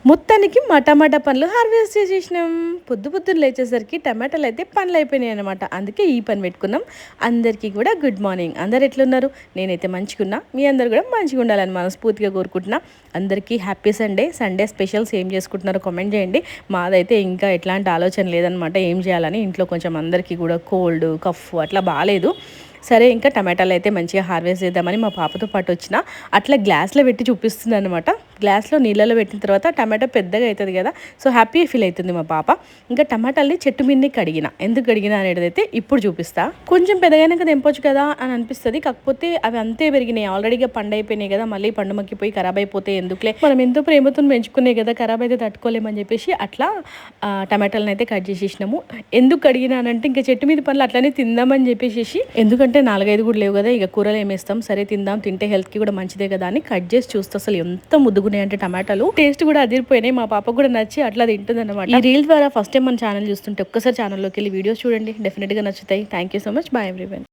మొత్తానికి మా టమాటా పండ్లు హార్వెస్ట్ చేసేసినాం. పొద్దున్న లేచేసరికి టమాటాలు అయితే పండ్లు అయిపోయినాయి అనమాట. అందుకే ఈ పని పెట్టుకున్నాం. అందరికీ కూడా గుడ్ మార్నింగ్. అందరు ఎట్లున్నారు? నేనైతే మంచిగున్నా. మీ అందరు కూడా మంచిగా ఉండాలని మనస్ఫూర్తిగా కోరుకుంటున్నా. అందరికీ హ్యాపీ సండే. సండే స్పెషల్స్ ఏం చేసుకుంటున్నారో కామెంట్ చేయండి. మాదైతే ఇంకా ఎట్లాంటి ఆలోచన లేదనమాట ఏం చేయాలని. ఇంట్లో కొంచెం అందరికీ కూడా కోల్డ్ కఫ్ అట్లా బాగాలేదు. సరే ఇంకా టమాటాలు అయితే మంచిగా హార్వెస్ట్ చేద్దామని మా పాపతో పాటు వచ్చిన అట్లా గ్లాస్లో పెట్టి చూపిస్తుంది అనమాట. గ్లాస్లో నీళ్ళలో పెట్టిన తర్వాత టమాటా పెద్దగా అవుతుంది కదా, సో హ్యాపీ ఫీల్ అవుతుంది మా పాప. ఇంకా టమాటాలని చెట్టు మీదనే కడిగిన. ఎందుకు కడిగిన అనేది అయితే ఇప్పుడు చూపిస్తా. కొంచెం పెద్దగైనాక తెంపొచ్చు కదా అని అనిపిస్తుంది, కాకపోతే అవి అంతే పెరిగినాయి. ఆల్రెడీగా పండు అయిపోయినాయి కదా, మళ్ళీ పండు మక్కిపోయి ఖరాబ్ అయిపోతే ఎందుకులే, మనం ఎంతో ప్రేమతో పెంచుకునే కదా, ఖరాబ్ అయితే తట్టుకోలేమని చెప్పేసి అట్లా టమాటాలను అయితే కట్ చేసేసినాము. ఎందుకు కడిగినానంటే ఇంకా చెట్టు మీద పండ్లు అట్లనే తిందామని చెప్పేసి, ఎందుకంటే 4-5 కూడా లేవు కదా, ఇక కూరలు ఏమేస్తాం, సరే తిందాం, తింటే హెల్త్కి కూడా మంచిదే కదా అని కట్ చేసి చూస్తే అసలు ఎంత ముద్దుగున్నాయి అంటే టమాటాలు టేస్ట్ కూడా అదిరిపోయినాయి. మా పాప కూడా నచ్చి అట్లా తింటుంది అనమాట. ఈ రీల్ ద్వారా ఫస్ట్ టైం మన ఛానల్ చూస్తుంటే ఒక్కసారి ఛానల్లోకి వెళ్ళి వీడియోస్ చూడండి, డెఫినెట్గా నచ్చుతాయి. Thank you so much. Bye everyone.